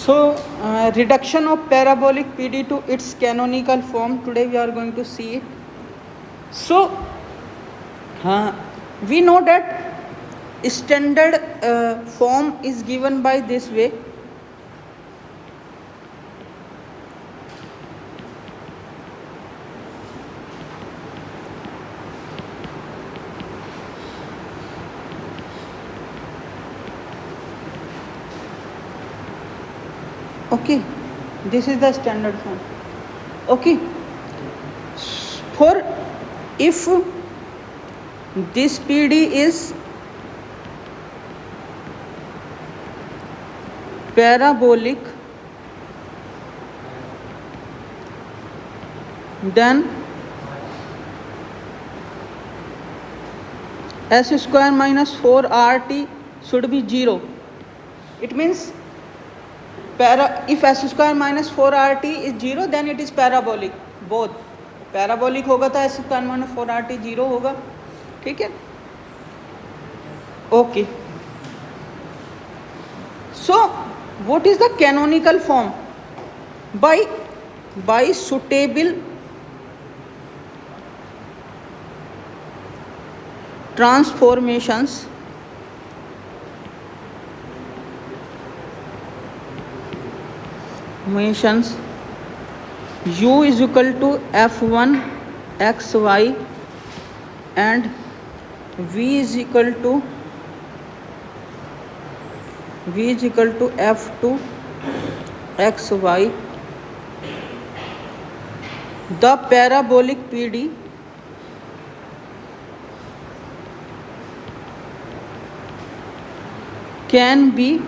So, reduction of parabolic PD to its canonical form. Today we are going to see it. So, we know that standard form is given by this way. Okay, this is the standard form. Okay, for if this PD is parabolic, then s square minus 4rt should be 0. It means if s square minus 4rt is 0, then it is parabolic. Both parabolic होगा तो s square minus 4rt 0 होगा. ठीक है. Okay. So what is the canonical form? By suitable transformations u is equal to f1 xy and v is equal to f2 xy, the parabolic PD can be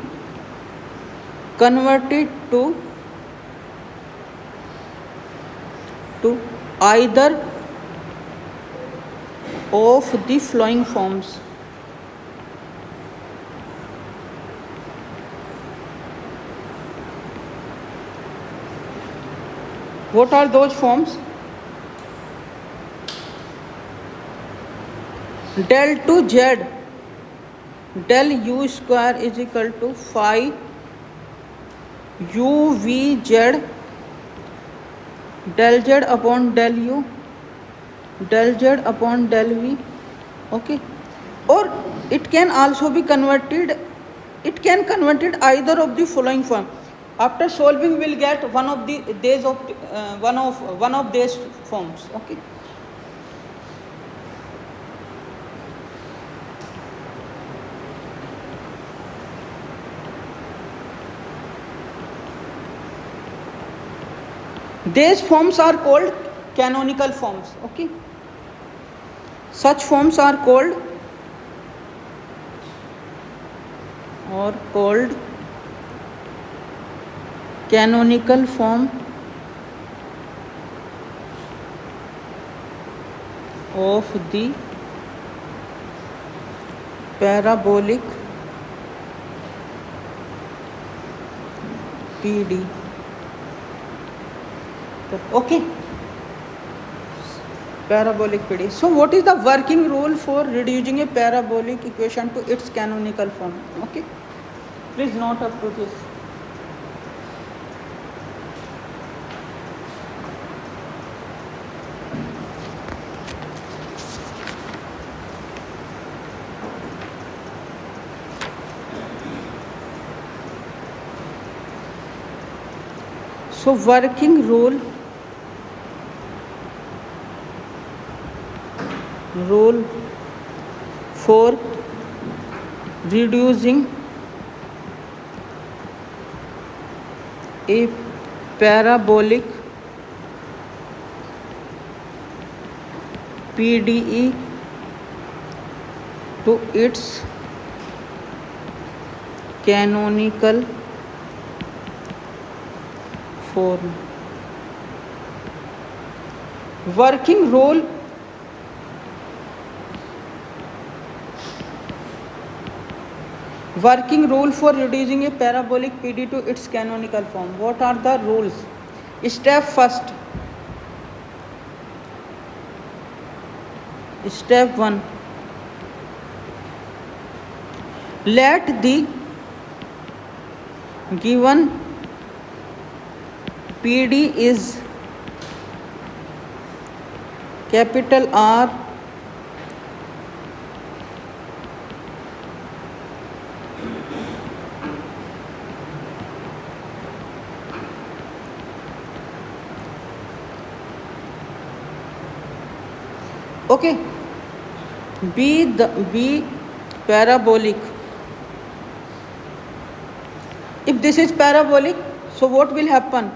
converted to either of the following forms. What are those forms? Del to z, del u square is equal to phi u v z, del z upon del u, del z upon del v. Okay, or it can also be converted, it can converted either of the following form. After solving we will get one of these forms. Okay, these forms are called canonical forms. Okay, such forms are called canonical form of the parabolic PD. Okay, parabolic PD. So what is the working rule for reducing a parabolic equation to its canonical form? Okay, please note up to this. So working rule for reducing a parabolic PDE to its canonical form. Working rule for reducing a parabolic PD to its canonical form. What are the rules? Step first. Step 1. Let the given PD is capital R okay. B parabolic. If this is parabolic, so what will happen?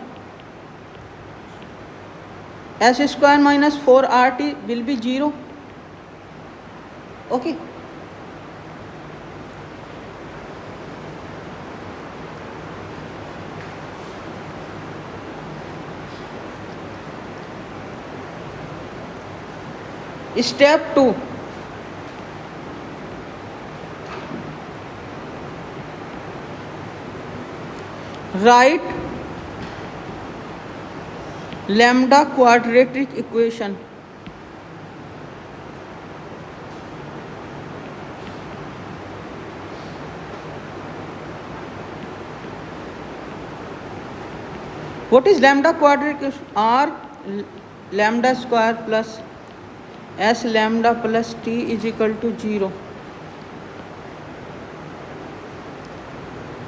S square minus 4RT will be 0. Okay. Step 2. Write lambda quadratic equation. What is lambda quadratic equation? R lambda square plus S lambda plus T is equal to 0.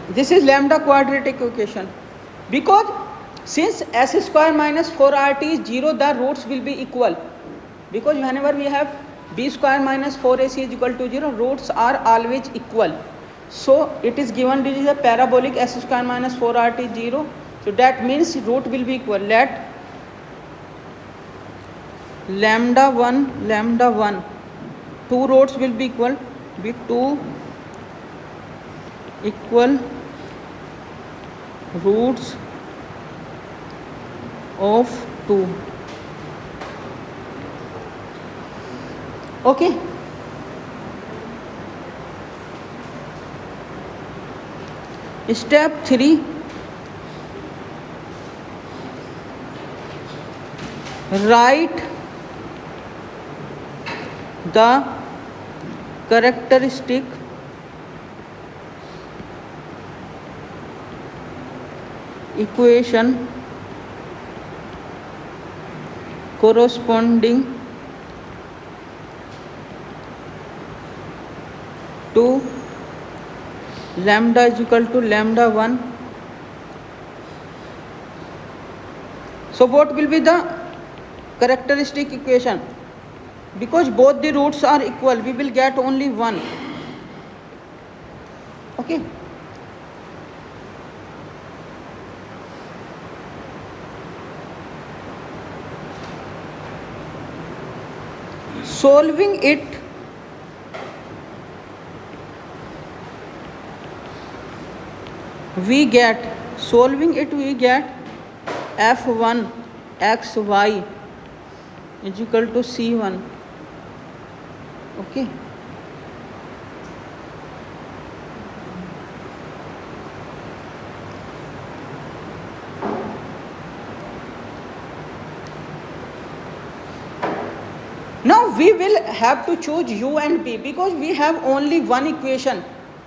This is lambda quadratic equation. Because since S square minus 4RT is 0, the roots will be equal. Because whenever we have B square minus 4AC is equal to 0, roots are always equal. So it is given this is a parabolic S square minus 4RT 0. So that means root will be equal. Let lambda 1, two roots will be equal, be 2 equal roots of 2. Okay. Step 3. Write the characteristic equation corresponding to lambda is equal to lambda 1. So what will be the characteristic equation? Because both the roots are equal, we will get only 1. Okay. Solving it, we get f1 xy is equal to c1. Okay. Now we will have to choose u and b because we have only one equation.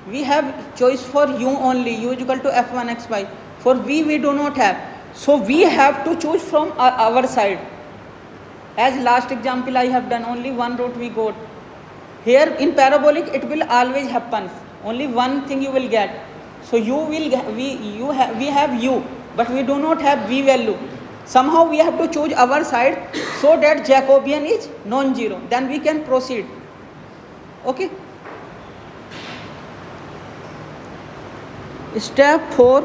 We have choice for u only, u is equal to f1 xy. For v we do not have. So we have to choose from our side. As last example I have done, only one root we got. Here in parabolic it will always happen. Only one thing you will get. So we have u, but we do not have v value. Somehow we have to choose our side so that Jacobian is non-zero. Then we can proceed. Okay. Step 4.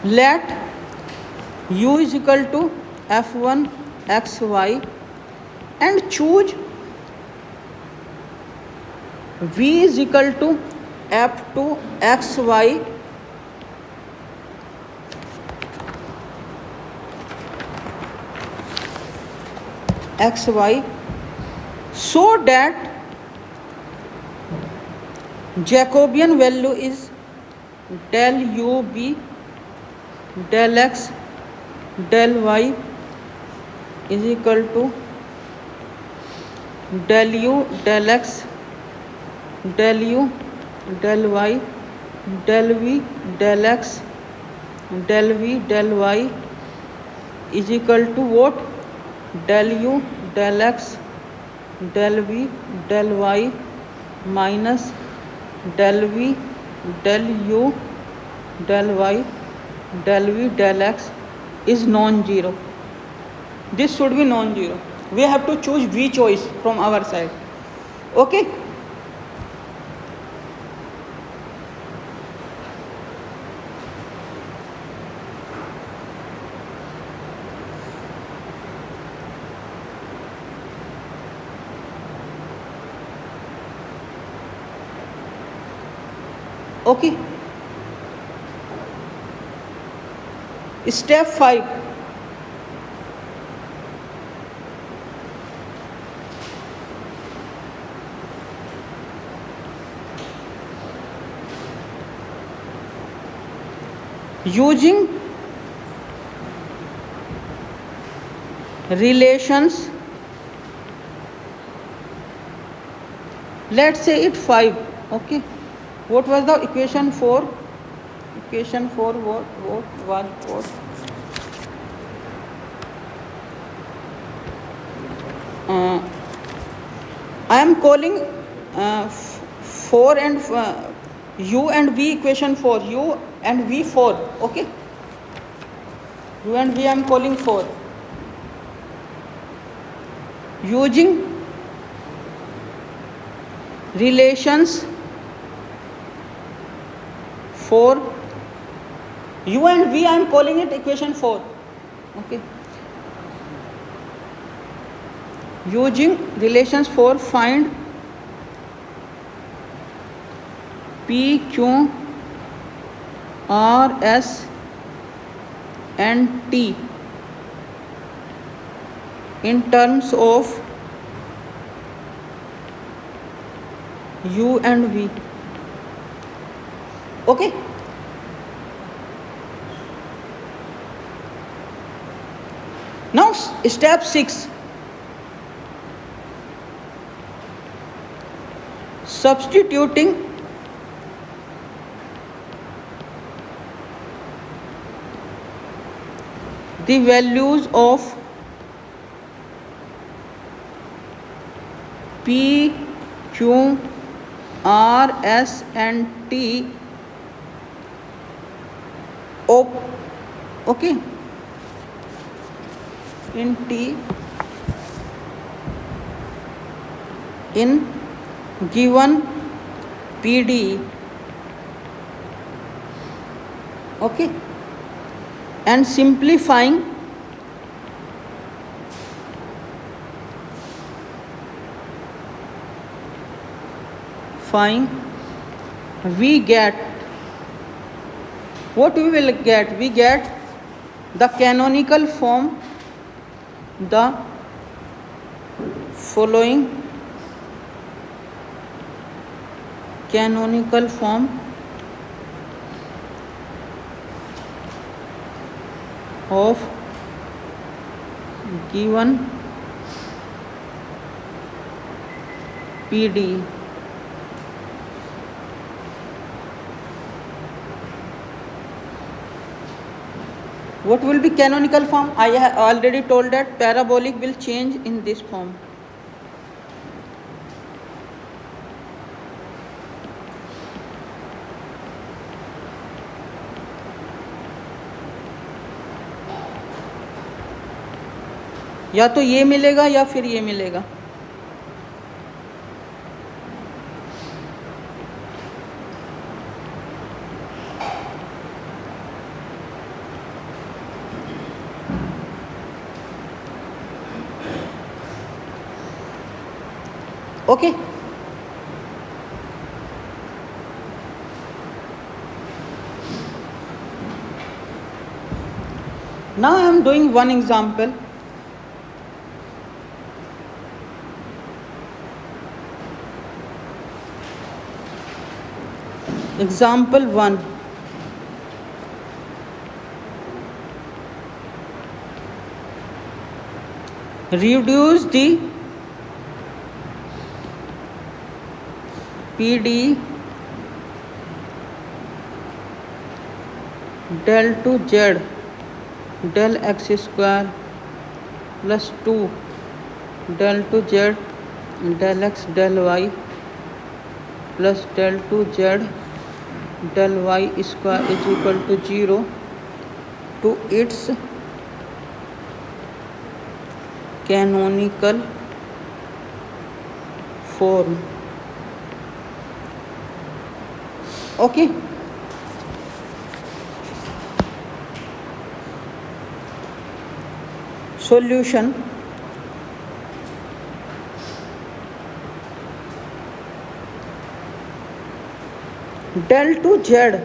Let u is equal to f1 xy and choose v is equal to f2 xy so that Jacobian value is del u b del x del y is equal to del u del x del u del y del v del x del v del y is equal to what? Del u del x del v del y minus del v del u del y del v del x is non-zero. This should be non-zero. We have to choose v choice from our side. Okay. Okay. Step 5. Using relations, let's say it 5. Okay. What was the equation 4? Equation 4 what was what? I am calling 4 and u and v equation 4, u and v 4. Okay. U and v I am calling 4. Using relations 4, u and v I am calling it equation 4. Okay. Using relations 4, find p, q, r, s and t in terms of u and v. Okay. Now step 6. Substituting the values of p, q, r, s and t. Okay. In t in given PD. Okay. And simplifying we get what we will get? We get the canonical form, the following canonical form of given PD. What will be canonical form? I have already told that parabolic will change in this form. या तो ये मिलेगा या फिर ये मिलेगा. Okay. Now I am doing one example. Example 1. Reduce the PD del to z del x square plus 2 del to z del x del y plus del to z del y square is equal to 0 to its canonical form. Okay. Solution. Del to z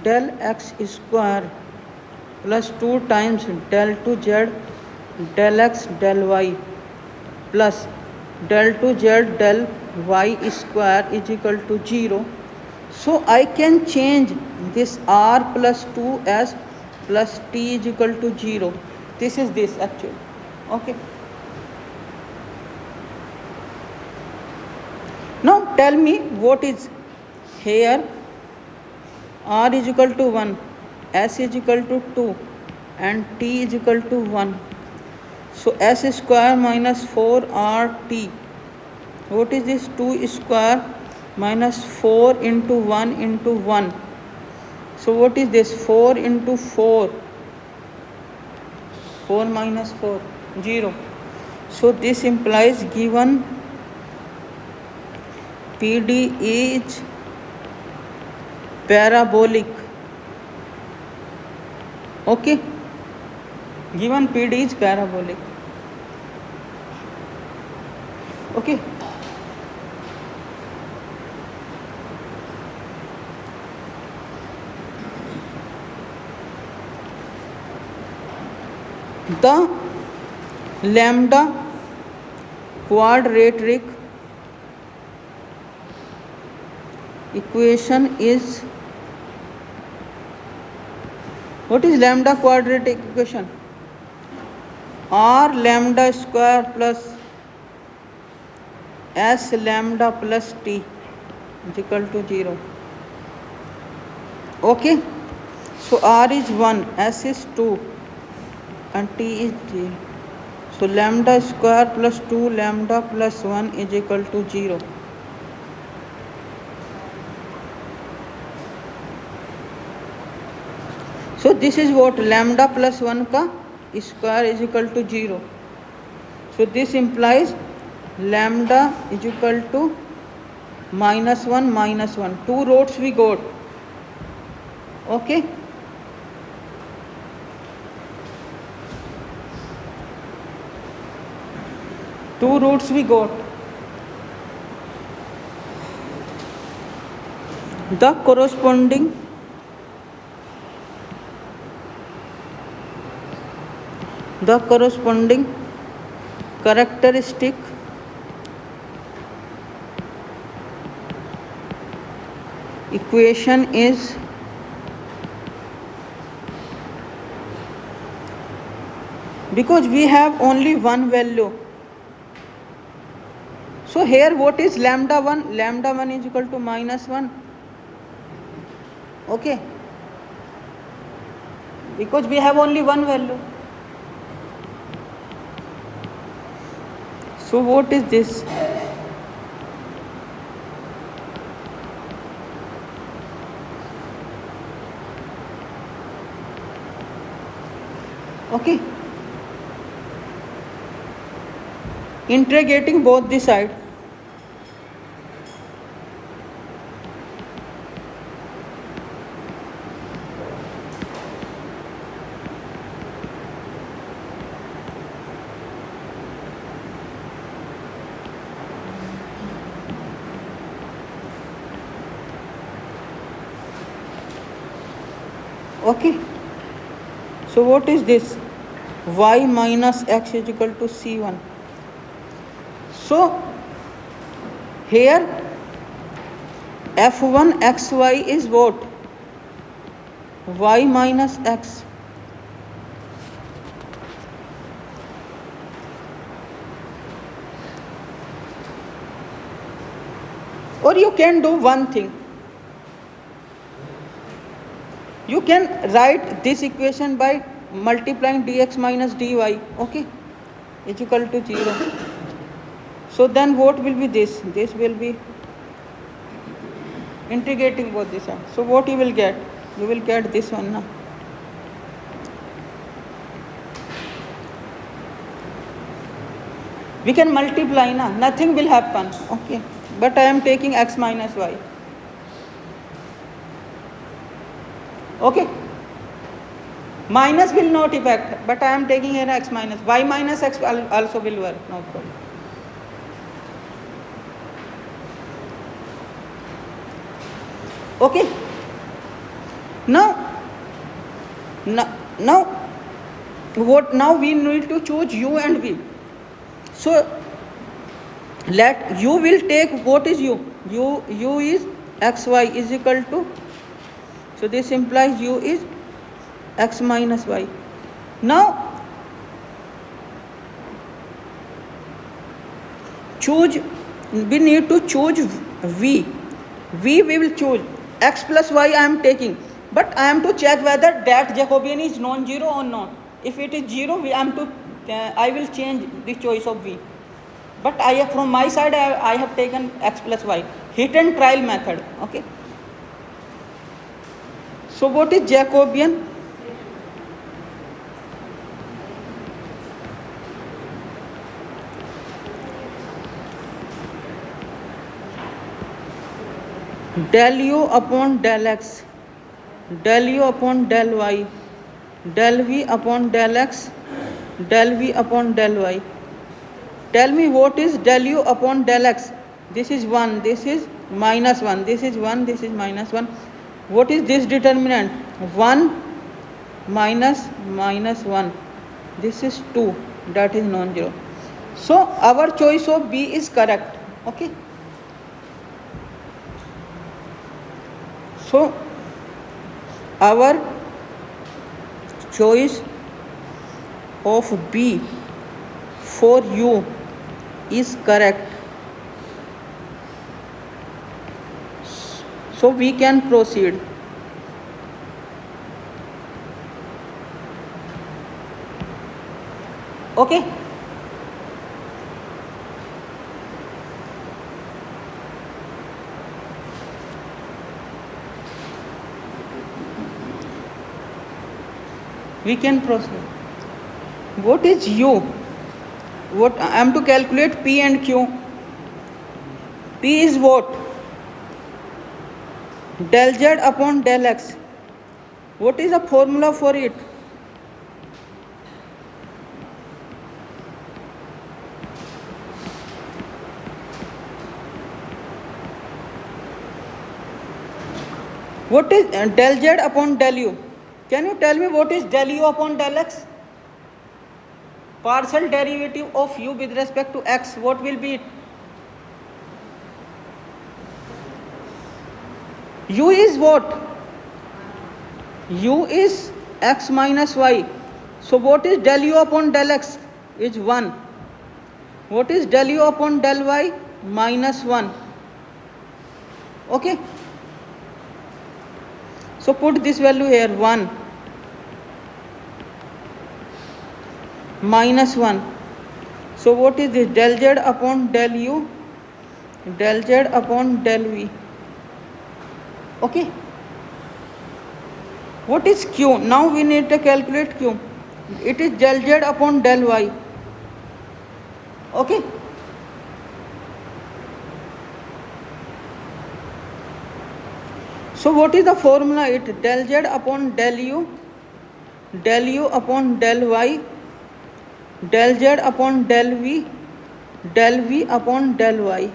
del x square plus 2 times del to z del x del y plus del to z del y square is equal to 0. So I can change this r plus 2 as plus t is equal to 0. This is this actually. Okay. Now tell me what is here. R is equal to 1, S is equal to 2 and T is equal to 1. So S square minus 4RT. What is this? 2 square minus 4 into 1 into 1. So what is this? 4 into 4. 4 minus 4, 0. So this implies given PD is parabolic. Okay, given PD is parabolic. Okay. The lambda quadratic equation is, what is lambda quadratic equation? R lambda square plus S lambda plus T is equal to 0. Okay, so R is 1, S is 2 and T is 0. So lambda square plus 2 lambda plus 1 is equal to 0. So this is what lambda plus 1 ka square is equal to 0. So this implies lambda is equal to minus 1 minus 1. 2 roots we got. Okay. Two roots we got. The corresponding characteristic equation is because we have only one value. So here what is lambda 1? Lambda 1 is equal to minus 1. Okay. Because we have only one value. So what is this? Okay. Integrating both the side. Okay. So what is this? Y minus x is equal to C1. So here F1 xy is what? Y minus x. Or you can do one thing. You can write this equation by multiplying dx minus dy, okay, is equal to 0. So then what will be this? This will be integrating both this side. So what you will get? You will get this one now. We can multiply na, nothing will happen, okay, but I am taking x minus y, okay, minus will not affect, but I am taking here x minus y minus x also will work, no problem. Okay, now what, now we need to choose u and v. So let u will take, what is u is xy is equal to, so this implies u is x minus y. Now choose, we need to choose v we will choose x plus y I am taking, but I am to check whether that Jacobian is non-zero or not. If it is 0, I will change the choice of v, but from my side I have taken x plus y, hit and trial method, okay. So what is Jacobian? Del u upon del x, del u upon del y, del v upon del x, del v upon del y. Tell me what is del u upon del x? This is 1, this is minus 1, this is 1, this is minus 1. What is this determinant? 1 minus minus 1. This is 2, that is non-zero. So our choice of B is correct, okay. So our choice of B for U is correct. So we can proceed. Okay. We can proceed. What is U? What I am to calculate P and Q. P is what? Del Z upon del X. What is the formula for it? What is del Z upon del U? Can you tell me what is del U upon del X? Partial derivative of U with respect to X, what will be it? U is what? U is X minus Y. So what is del U upon del X? Is 1. What is del U upon del Y? Minus 1. Okay. So put this value here, 1. Minus 1. So what is this? Del Z upon del U, del Z upon del V. Okay. What is Q? Now we need to calculate Q. It is del Z upon del Y. Okay. So what is the formula? It del Z upon del U upon del Y, del Z upon del V upon del Y.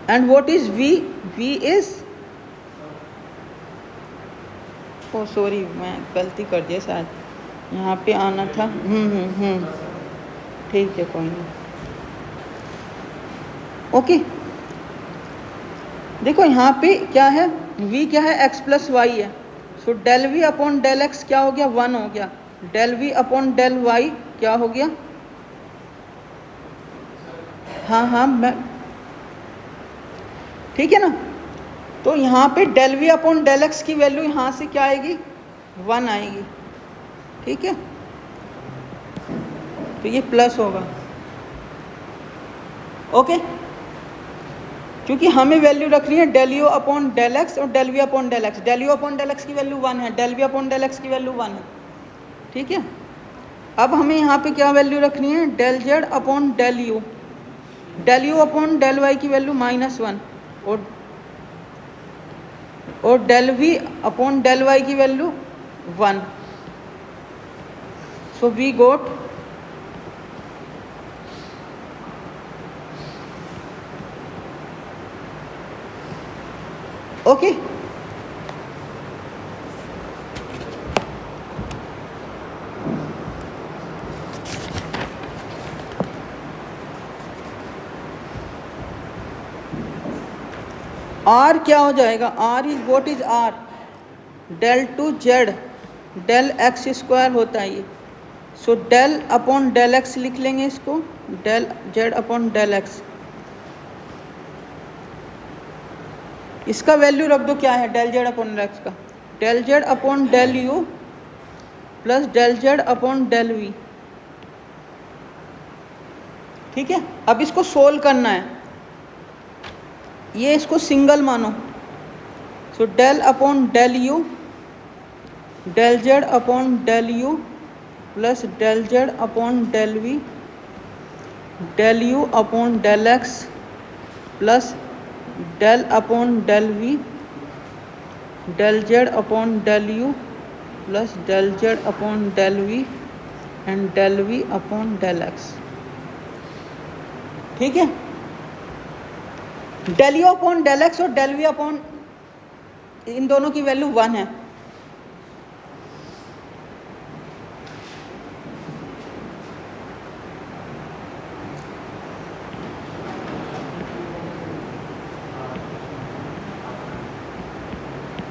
And what is V? V is, oh sorry, मैं गलती कर दिया शायद, यहाँ पे आना था। ठीक है, कोई नहीं। ओके, देखो यहाँ पे क्या है, V क्या है, x प्लस वाई है। So del V upon del x क्या हो गया, 1 हो गया। Del V upon del y क्या हो गया, हाँ मैं, ठीक है ना। तो यहाँ पे del we upon del x की वैल्यू यहाँ से क्या आएगी, 1 आएगी, ठीक है। तो ये प्लस होगा, ओके। क्योंकि हमें वैल्यू रखनी है del you upon del x और del we upon del x. Del you upon del x की वैल्यू 1 है, del we upon del x की वैल्यू 1 है, ठीक है। अब हमें यहाँ पे क्या वैल्यू रखनी है, del Z upon del you upon del Y की वैल्यू -1 और del we upon del Y की value 1। So we got okay. R क्या हो जाएगा, r is what is r, del two Z del x square होता है ये। So del upon del x लिख लेंगे इसको, del Z upon del x. इसका वैल्यू रख दो, क्या है del Z upon del X का, del Z upon del you plus del Z upon del v, ठीक है। अब इसको सोल्व करना है, ये इसको सिंगल मानो। So del upon del you del Z upon del you plus del Z upon del we del you upon del x plus del upon del we del Z upon del you plus del Z upon del v and del we upon del x, ठीक है। Del you upon del x और del we upon, इन दोनों की value 1 है।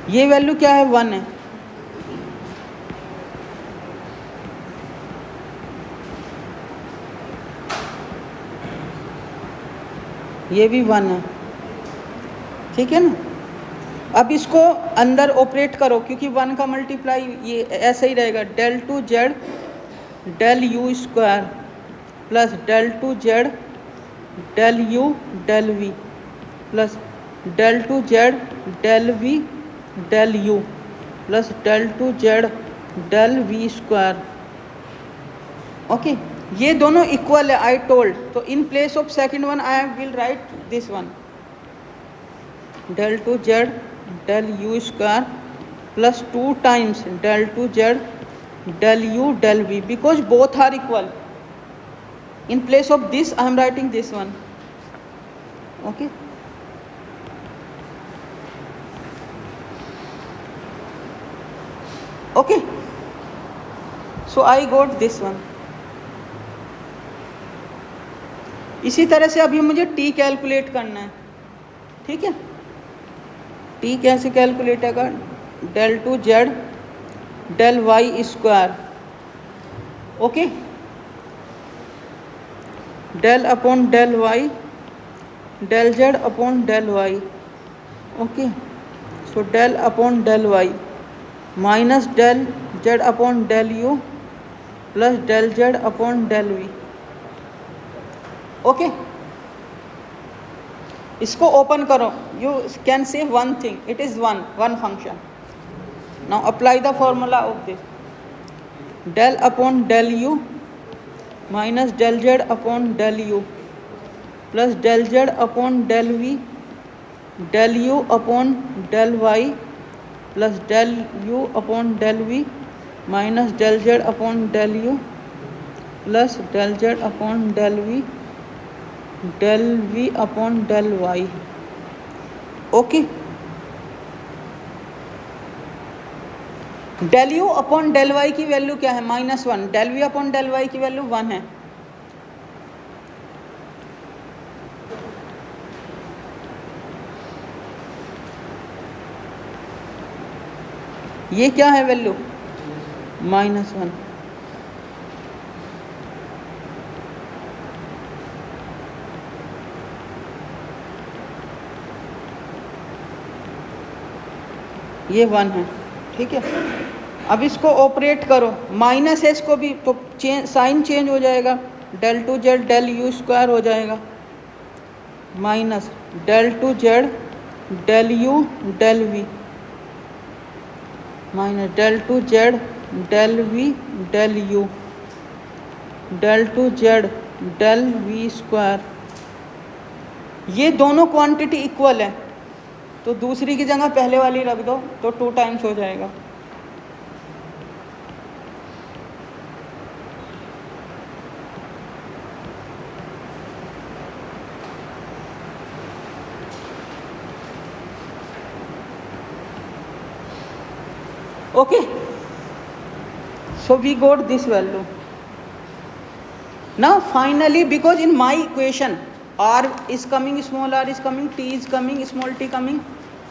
ये value क्या है, 1 है, ये भी 1 है, ठीक है ना। अब इसको अंदर ऑपरेट करो, क्योंकि 1 का मल्टीप्लाई ये ऐसे ही रहेगा, del two Z del you square plus del two Z del you del we plus del two Z del we del you plus del two Z del we square, okay. ये दोनों equal है, I told. तो in place of second one I will write this one, del two Z del you square plus 2 times del two z del u del v, because both are equal. In place of this I am writing this one, okay. Okay, so I got this one. इसी तरह से अभी मुझे t calculate करना है, ठीक है। t कैसे कैलकुलेट होगा, del two Z del Y square, okay, del upon del Y del Z upon del Y, okay. So del upon del y minus del Z upon del you plus del Z upon del we, okay. इसको open करो, you can say one thing, it is one function. Now apply the formula of this, del upon del u minus del z upon del u plus del z upon del v del u upon del y plus del u upon del v minus del z upon del u plus del z upon del v upon del y, okay। Del you upon del Y की value क्या है, -1, del we upon del Y की value 1 है, ये क्या है value, -1। ये 1 है, ठीक है। अब इसको ऑपरेट करो, माइनस एस को भी तो साइन चेंज हो जाएगा, del two Z del you square हो जाएगा, minus del two Z del you del v, minus del two Z del we del you, del two Z del we square. ये दोनों quantity equal है तो दूसरी की जगह पहले वाली रख दो तो 2 टाइम्स हो जाएगा। Okay, so we got this value. Now finally, because in my equation r is coming, small r is coming, t is coming, small t coming,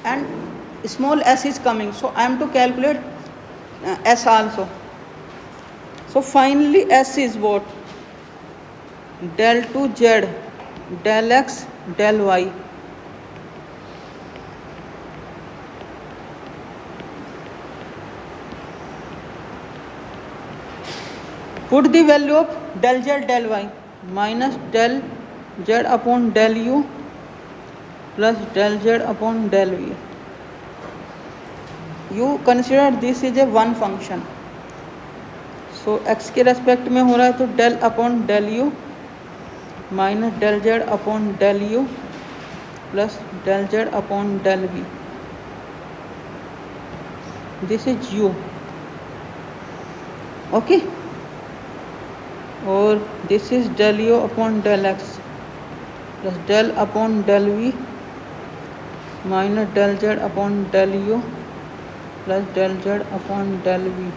and small s is coming, so I am to calculate s also. So finally s is what? Del 2z del x del y. Put the value of del z del y minus del z upon del u plus del z upon del v. You consider this is a one function. So x के respect में हो रहा है तो del upon del u minus del z upon del u plus del z upon del v. This is u. Okay. और this is del you upon del x plus del upon del v minus del Z upon del you plus del Z upon del v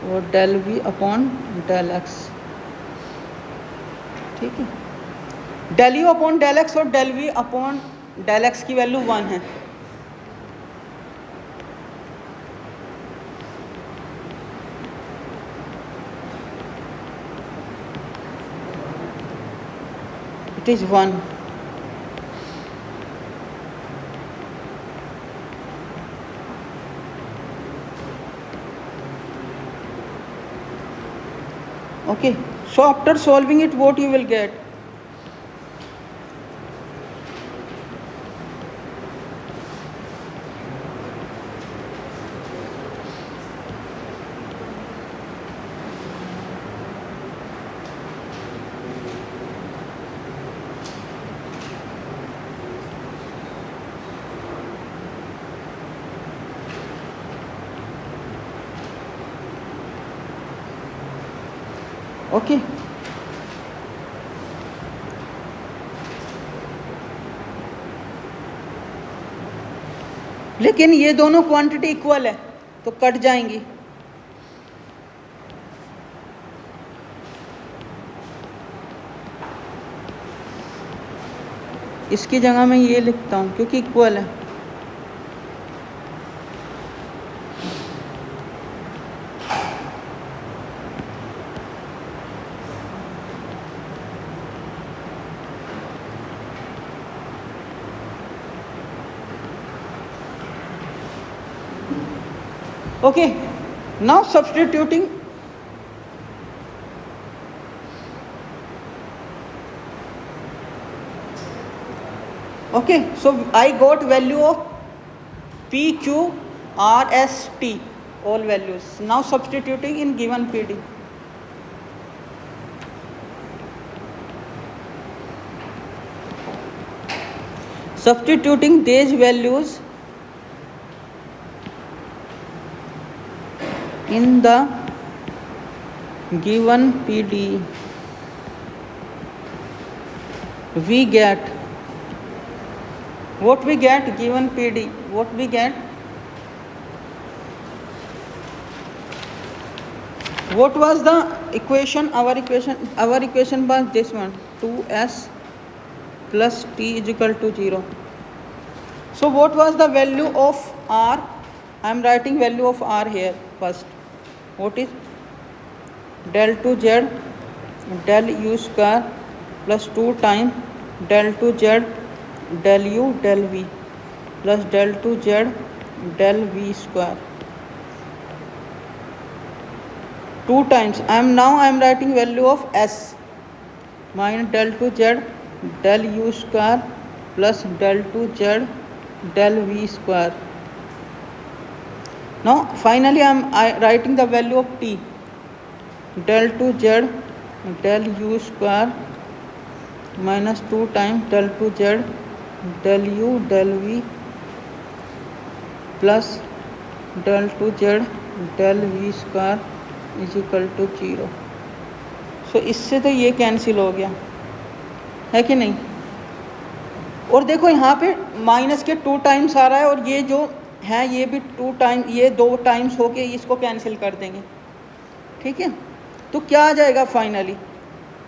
और del we upon del x, ठीक है। Del you upon del x और del we upon del x की value 1 है। It is 1. Okay, so after solving it, what you will get? Okay, लेकिन ये दोनों quantity equal है तो कट जाएंगी। इसकी जगह मैं ये लिखता हूँ क्योंकि इक्वल है। Okay, now substituting. Okay, so I got value of P, Q, R, S, T, all values. Now substituting in given PD. Substituting these values in the given PD, we get what we get given PD, what we get, what was the equation, our equation was this one, 2s plus t is equal to 0. So what was the value of r? I am writing value of r here first. What is del 2z del u square plus 2 times del 2z del u del v plus del 2z del v square 2 times I am writing value of s minus del to z del u square plus del to z del v square. Now finally I am writing the value of t del to z del u square minus 2 times del to z del u del v plus del to z del v square is equal to 0. So इससे तो ये cancel हो गया है कि नहीं. और देखो यहाँ पे माइनस के 2 टाइम्स आ रहा है और ये जो है ये भी 2 टाइम, ये 2 टाइम्स होके इसको कैंसिल कर देंगे. ठीक है, तो क्या आ जाएगा फाइनली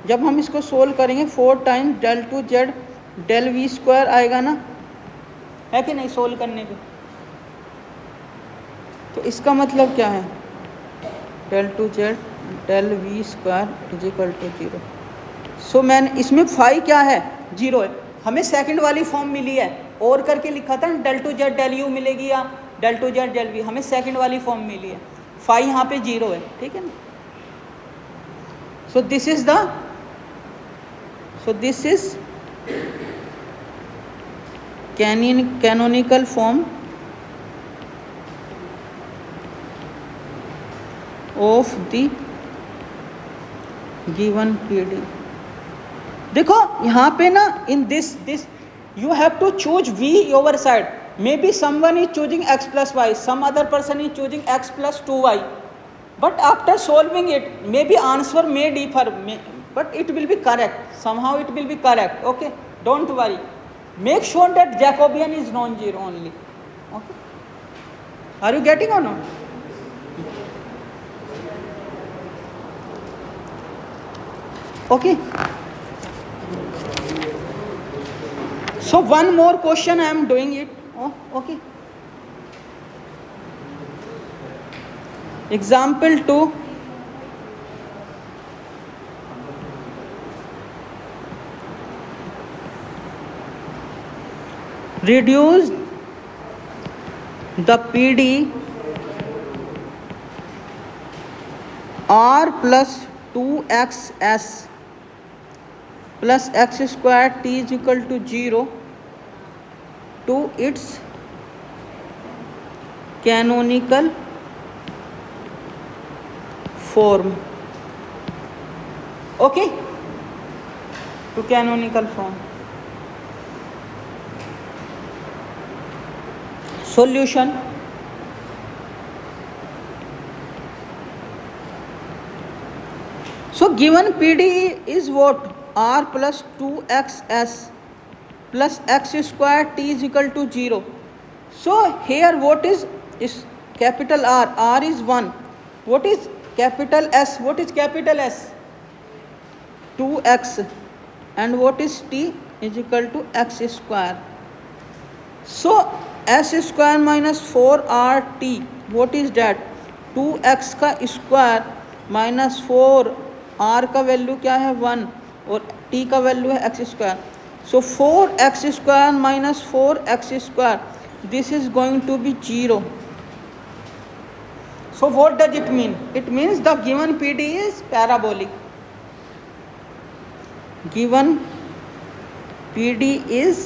जब हम इसको सोल्व करेंगे 4 times del two Z del we square आएगा ना, है कि नहीं सोल्व करने पे. तो इसका मतलब क्या है del two Z del we square is equal to 0. So मैंने इसमें फाई क्या है 0 है. हमें सेकंड वाली फॉर्म मिली है और करके लिखा था del two Z del u मिलेगी या del two Z del v, हमें सेकंड वाली फॉर्म मिली है. फाई यहाँ पे 0 है. ठीक है ना. So this is canonical form of the given PD. देखो यहाँ पे ना in this you have to choose V your side. Maybe someone is choosing x plus y, some other person is choosing x plus 2y. But after solving it, maybe answer may differ, but it will be correct. Somehow it will be correct. Okay, don't worry. Make sure that Jacobian is non-zero only. Okay, are you getting or not? Okay, so one more question I am doing it. Okay, example 2. Reduce the PD r plus 2xs plus x square t is equal to 0 to its canonical form. Okay, to canonical form. Solution. So given PD is what? R plus 2xs plus x square t is equal to 0. So here what is capital R? R is 1. What is capital S? What is capital S? 2x. And what is t? Is equal to x square. So s square minus 4rt. What is that? 2x का square minus 4 r का value क्या है 1 और t का value है x square. So 4x square minus 4x square, this is going to be 0. So what does it mean? It means the given PD is parabolic. Given PD is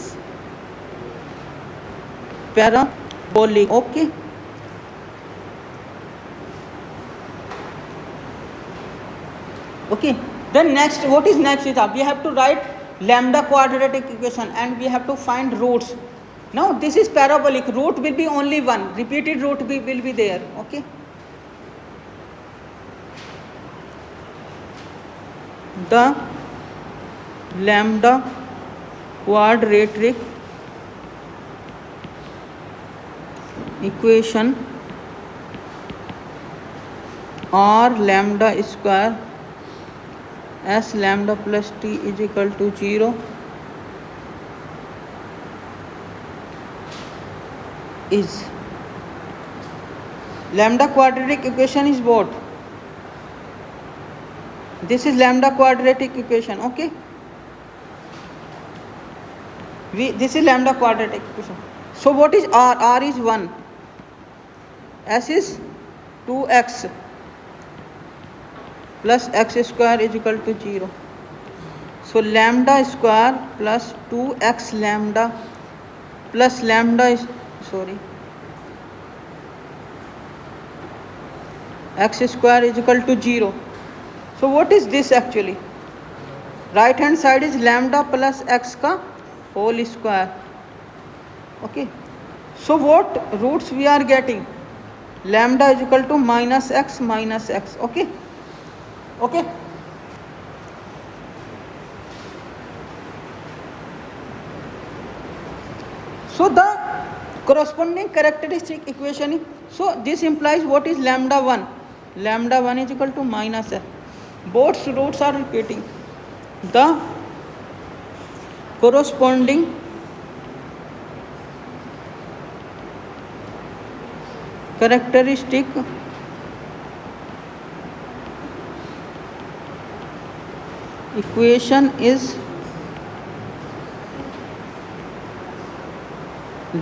parabolic. Okay, okay, then next, what is next is we have to write lambda quadratic equation and we have to find roots. Now this is parabolic, root will be only one, repeated root will be there. Okay, the lambda quadratic equation or lambda square s lambda plus t is equal to 0 is lambda quadratic equation is what? This is lambda quadratic equation. Okay, this is lambda quadratic equation. So what is r? R is 1. S is 2x plus x square is equal to 0. So lambda square plus 2x lambda plus lambda is x square is equal to 0. So what is this actually? Right hand side is lambda plus x ka whole square. Okay. So what roots we are getting? Lambda is equal to minus x minus x. Okay. Okay. So the corresponding characteristic equation is, so this implies what is lambda 1? Lambda 1 is equal to minus x. Both roots are repeating. The corresponding characteristic equation is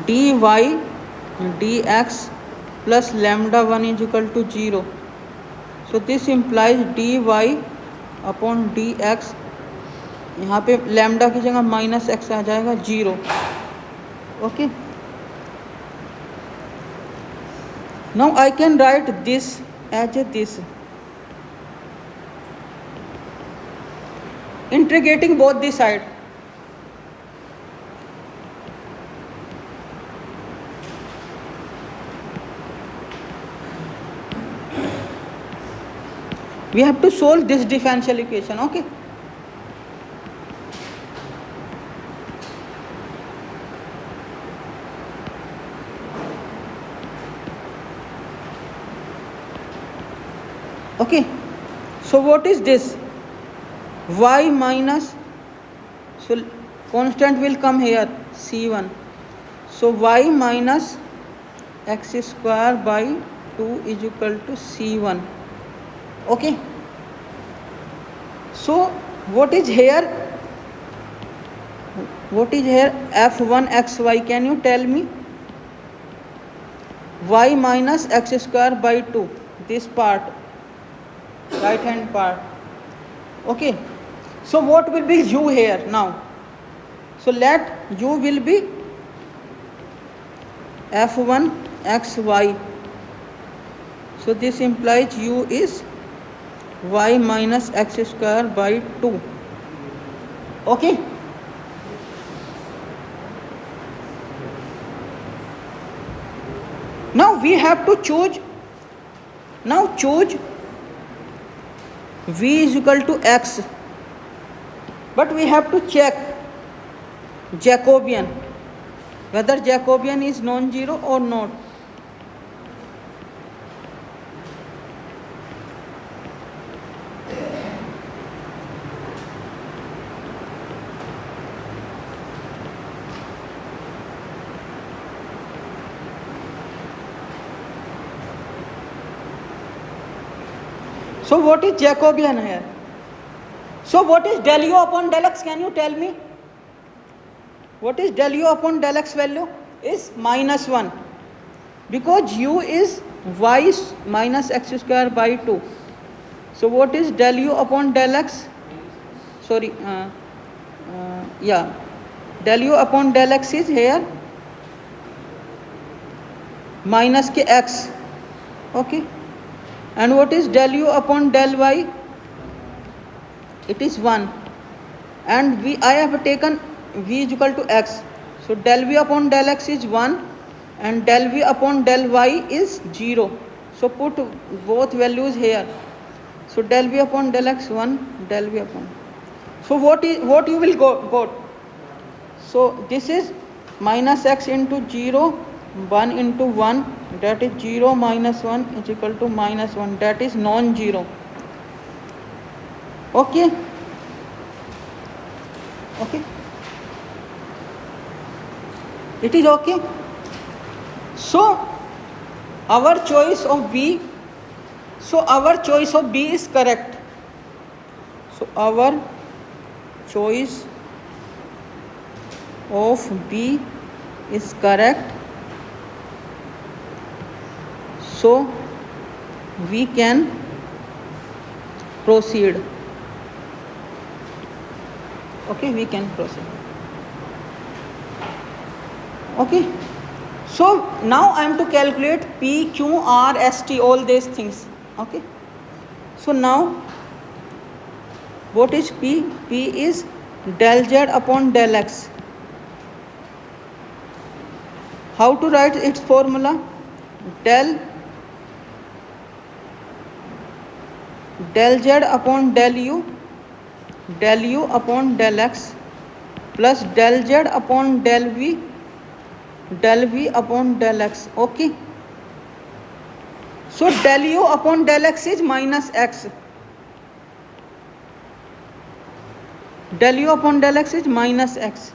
dy dx plus lambda 1 is equal to 0. So this implies dy upon dx, यहाँ पे lambda की जगह minus x आ जाएगा 0. Okay. Now I can write this as a this, integrating both the side. We have to solve this differential equation. Okay. Okay. So what is this? Y minus, so constant will come here, C1. So y minus x square by 2 is equal to C1. Okay. So what is here? What is here? F1 xy. Can you tell me? Y minus x square by 2. This part, right hand part. Okay. So what will be u here now? So let u will be F1 xy. So this implies u is y minus x square by 2. Okay. Now we have to choose. Now choose v is equal to x, but we have to check Jacobian, whether Jacobian is non-zero or not. So what is Jacobian here? So what is del u upon del x? Can you tell me? What is del u upon del x value? Is minus 1. Because u is y minus x square by 2. So what is del u upon del x? Sorry. Del u upon del x is here minus के x. Okay. And what is del u upon del y? It is 1. And I have taken v is equal to x. So del v upon del x is 1 and del v upon del y is 0. So put both values here. So del v upon del x 1, del v upon. So what you will got? So this is minus x into 0, 1 into 1, that is 0 minus 1 is equal to minus 1, that is non-zero. Okay. Okay. It is okay. So our choice of B is correct. So our choice of B is correct. so we can proceed. Okay, we can proceed. Okay, so now I am to calculate P, Q, R, S, T, all these things. Okay, so now what is P? P is del Z upon del X. How to write its formula? Del Z upon del U upon del X plus del Z upon del V upon del X. Okay, so del U upon del X is minus X. Del U upon del X is minus X.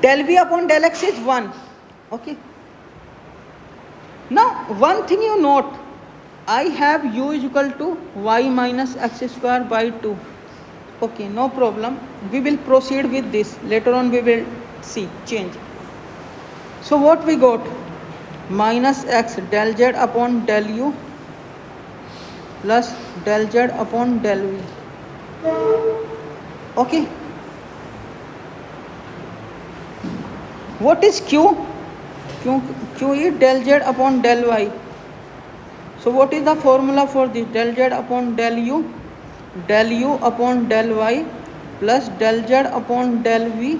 Del V upon del X is 1. Okay, now one thing you note, I have U is equal to y minus x square by 2. Okay, no problem, we will proceed with this. Later on we will see change. So what we got? Minus x del Z upon del U plus del Z upon del V. Okay, what is Q? Q is del Z upon del Y. So what is the formula for this? Del Z upon del U upon del Y plus del Z upon del V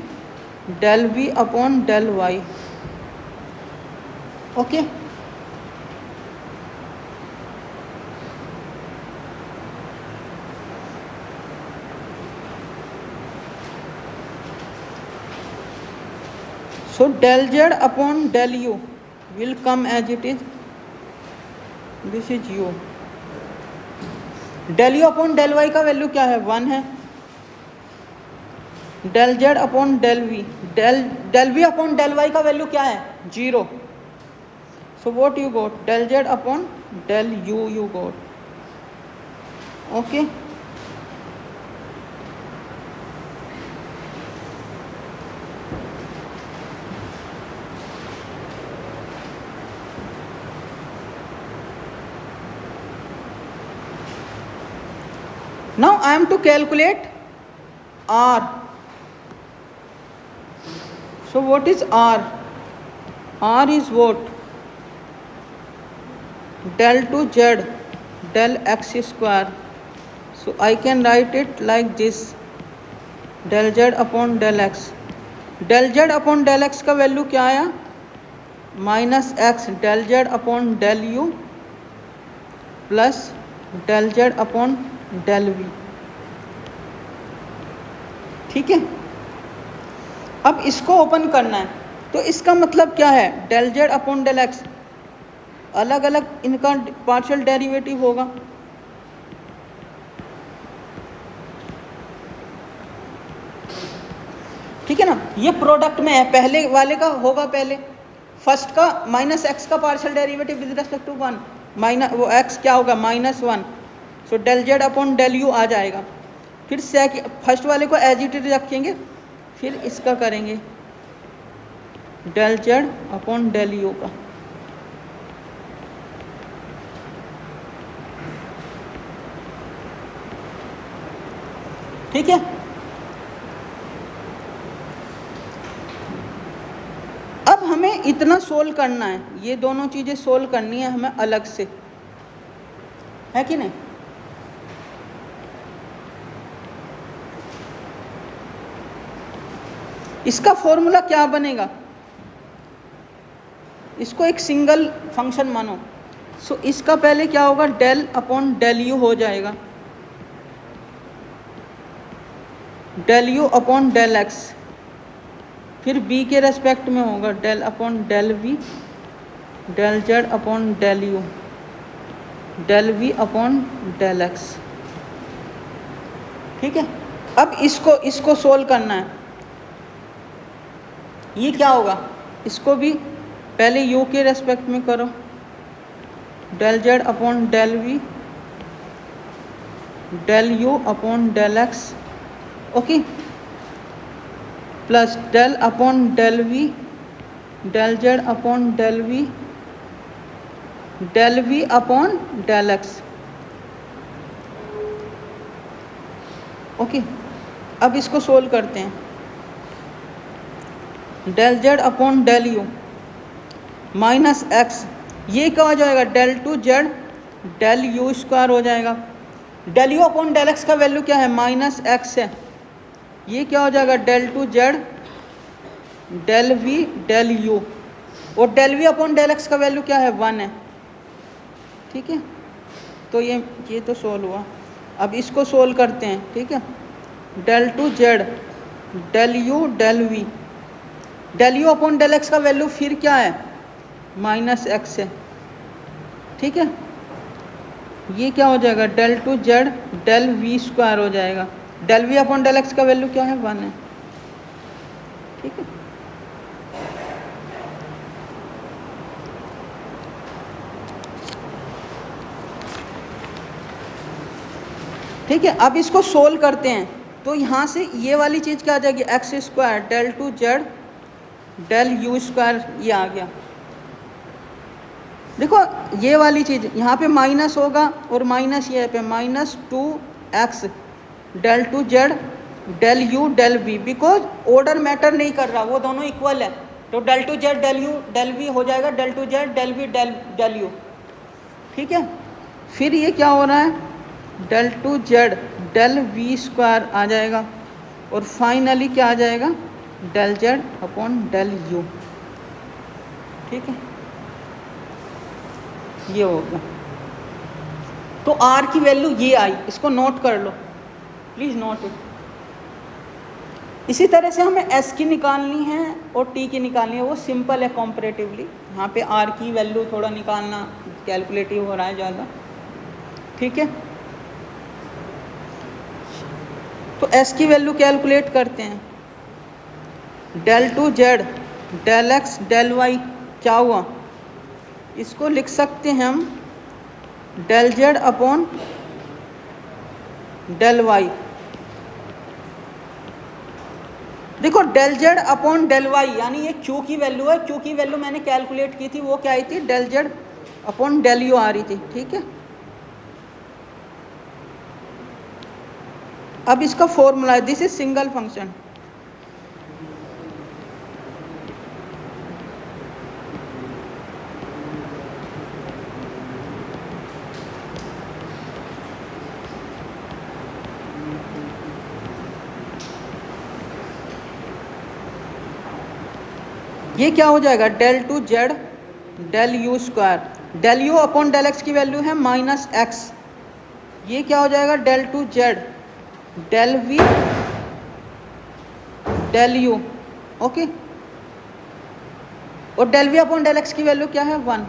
upon del Y. Okay, so del Z upon del U will come as it is. This is U. del U upon del Y का value क्या है? 1 है. del Z upon del V upon del Y का value क्या है? 0. So what you got? del Z upon del U you got. Okay, now I am to calculate R. So what is R? R is what? Del to Z del X square. So I can write it like this, del Z upon del X. del Z upon del X का value क्या आया? Minus x del Z upon del U plus del Z upon del V. ठीक है, अब इसको open करना है, तो इसका मतलब क्या है? del Z upon del X अलग अलग इनका पार्शियल डेरिवेटिव होगा. ठीक है ना, ये प्रोडक्ट में है, पहले वाले का होगा, पहले फर्स्ट का माइनस एक्स का partial derivative with respect to 1 minus वो एक्स क्या होगा? -1. So del Z upon del U आ जाएगा. फिर फर्स्ट वाले को एज इट इज रखेंगे, फिर इसका करेंगे del Z upon del U का. ठीक है, अब हमें इतना सोल्व करना है, ये दोनों चीजें सोल्व करनी है हमें अलग से, है कि नहीं? इसका फॉर्मूला क्या बनेगा? इसको एक सिंगल फंक्शन मानो. सो इसका पहले क्या होगा? del अपॉन del U हो जाएगा, del U upon del X. फिर B के रेस्पेक्ट में होगा del upon del V, del Z upon del U, del V upon del X. ठीक है, अब इसको सोल्व करना है. ये क्या होगा? इसको भी पहले U के रेस्पेक्ट में करो, del Z upon del V, del U upon del X. Okay, plus del upon del V del Z upon del we upon del X. Okay, अब इसको सोल्व करते हैं। Del Z upon del U minus x, ये क्या हो जाएगा, del two Z del you square हो जाएगा। Del you upon del X का वैल्यू क्या है, माइनस एक्स है। ये क्या हो जाएगा, del two Z del we del U, और del we upon del X का वैल्यू क्या है, 1 है। ठीक है, तो ये तो सोल्व हुआ। अब इसको सोल्व करते हैं। ठीक है, del two Z del you del we, del you upon del X का वैल्यू फिर क्या है, माइनस एक्स है। ठीक है, ये क्या हो जाएगा, del two Z del we square हो जाएगा। Del we upon del X का वैल्यू क्या है, 1 है। ठीक है, ठीक है, अब इसको सोल्व करते हैं। तो यहाँ से ये वाली चीज़ क्या आ जाएगी, X square del two Z del you square, ये आ गया। देखो ये वाली चीज़ यहाँ पे माइनस होगा और माइनस ये पे minus 2x del two Z del you del v, because order matter नहीं कर रहा, वो दोनों इक्वल है। तो del two Z del you del v हो जाएगा del two Z del we del you. ठीक है, फिर ये क्या हो रहा है, del two Z del we square आ जाएगा, और फाइनली क्या आ जाएगा, del Z upon del you. ठीक है, ये हो गया। तो आर की वैल्यू ये आई, इसको नोट कर लो, प्लीज़ नोट इट। इसी तरह से हमें एस की निकालनी है और टी की निकालनी है, वो सिंपल है कॉम्परेटिवली। यहाँ पे आर की वैल्यू थोड़ा निकालना कैलकुलेटिव हो रहा है ज़्यादा। ठीक है, तो एस की वैल्यू कैलकुलेट करते हैं। Del two Z del x del y क्या हुआ, इसको लिख सकते हैं हम del Z upon del y. देखो del Z upon del y यानी ये क्यू की वैल्यू है, क्यू की वैल्यू मैंने कैलकुलेट की थी, वो क्या आई थी, del Z upon del u आ रही थी। ठीक है, अब इसका फॉर्मूला है, दिस इज सिंगल फंक्शन। ये क्या हो जाएगा, del two Z del you square, del you upon del x की वैल्यू है माइनस एक्स। ये क्या हो जाएगा, del two Z del we del u. Okay, और del we upon del x की वैल्यू क्या है, 1।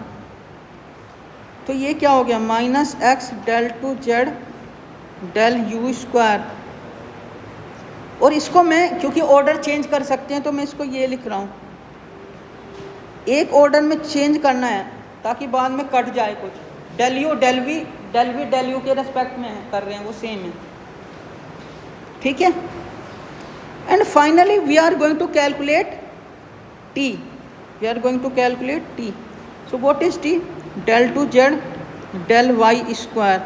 तो ये क्या हो गया, minus x del two Z del you square. और इसको मैं क्योंकि ऑर्डर चेंज कर सकते हैं तो मैं इसको ये लिख रहा हूँ, एक ऑर्डर में चेंज करना है ताकि बाद में कट जाए कुछ। Del you del we del U के रेस्पेक्ट में कर रहे हैं, वो सेम है। ठीक है, and finally we are going to calculate T, we are going to calculate T. So what is T, del two Z del Y square.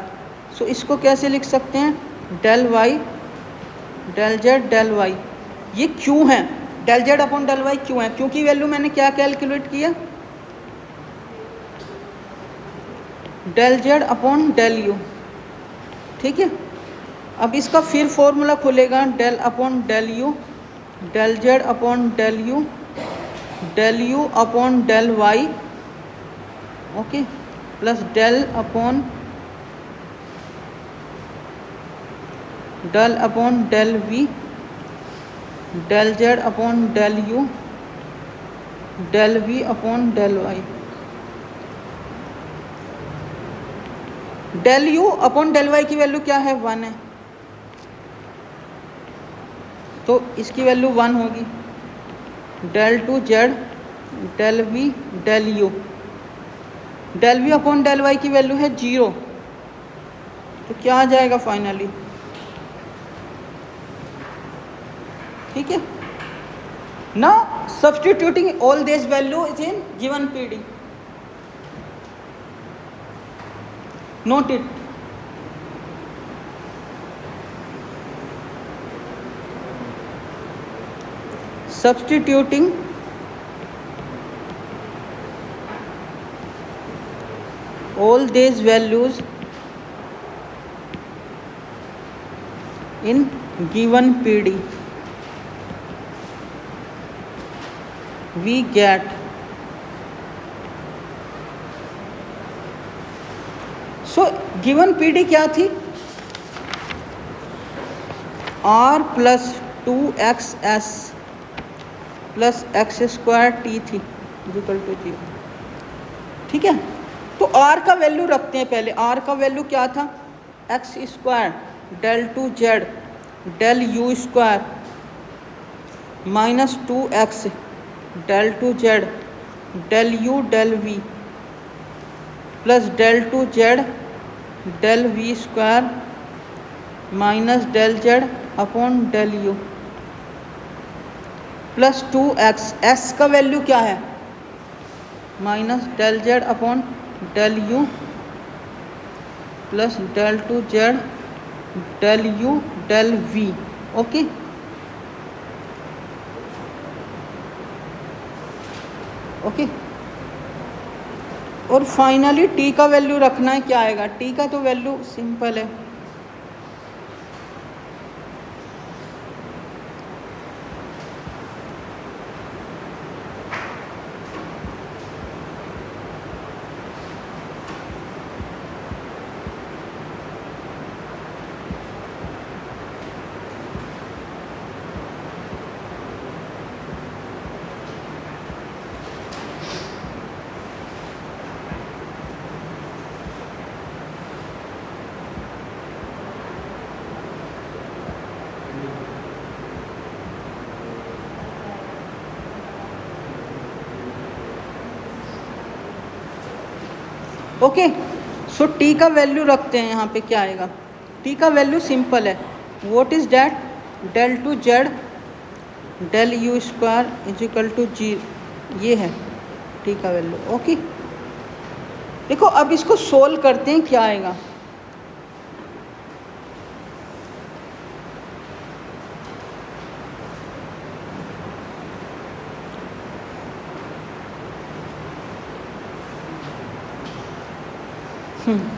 So इसको कैसे लिख सकते हैं, del Y del Z del Y. ये Q है, del Z upon del Y Q है। Q की value मैंने क्या कैलकुलेट किया, del Z upon del you. ठीक है, अब इसका फिर फॉर्मूला खुलेगा, del upon del you del Z upon del you upon del Y, okay, plus del upon del we del Z upon del you del we upon del Y. Del you upon del Y की value क्या है, 1 है, तो इसकी value 1 होगी। Del two Z del we del we upon del Y की value है 0, तो क्या आ जाएगा फाइनली। ठीक है, Now substituting all these values in given PD. Note it. Substituting all these values in given PD, we get given PD क्या थी, r plus 2xs plus x square T थी इक्वल टू 0। ठीक है, तो r का value रखते हैं पहले। r का वैल्यू क्या था, X square del two Z del you square minus 2x del two Z del you del we plus del two Z del we square minus del Z upon del you plus 2x। s का value क्या है, minus del Z upon del you plus del two Z del you del we. Okay, okay. और finally t का value रखना है, क्या आएगा, t का तो वैल्यू सिंपल है, ओके। सो टी का वैल्यू रखते हैं यहाँ पे, क्या आएगा, टी का वैल्यू सिंपल है, what is that, del two Z del you square is equal to 0, ये है टी का वैल्यू। ओके, देखो अब इसको सोल्व करते हैं, क्या आएगा,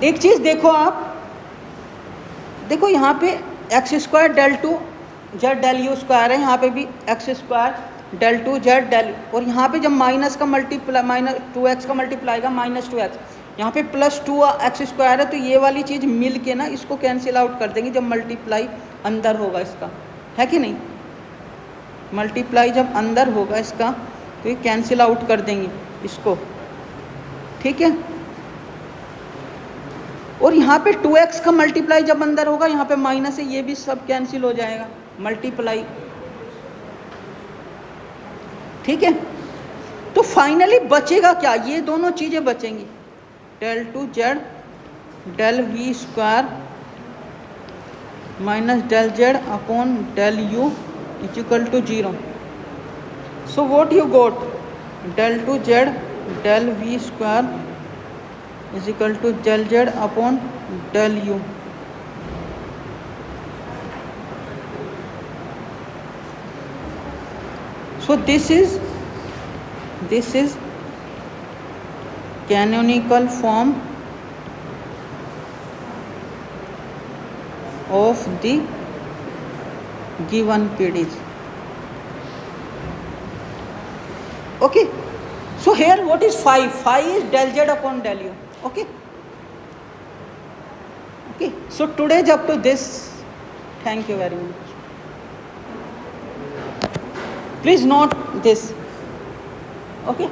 एक चीज देखो आप, देखो यहाँ पे X square del two Z del you square है, यहाँ पे भी X square del two Z del, और यहाँ पे जब माइनस का मल्टीप्लाई माइनस 2x का मल्टीप्लाई का माइनस 2x, यहाँ पे प्लस 2x स्क्वायर है, तो ये वाली चीज़ मिल के ना इसको कैंसिल आउट कर देंगे जब मल्टीप्लाई अंदर होगा इसका, है कि नहीं, मल्टीप्लाई जब अंदर होगा इसका तो ये कैंसिल आउट कर देंगे इसको। ठीक है, और यहाँ पे 2x का मल्टीप्लाई जब अंदर होगा, यहाँ पे माइनस है, ये भी सब कैंसिल हो जाएगा मल्टीप्लाई। ठीक है, तो फाइनली बचेगा क्या, ये दोनों चीज़ें बचेंगी, del two Z del we square minus del Z upon del U is equal to 0। So what you got, del two Z del we square is equal to del z upon del u। So this is canonical form of the given PDs। Okay, so here what is phi, phi is del z upon del u। Okay, okay, so today's up to this, thank you very much, please note this, okay।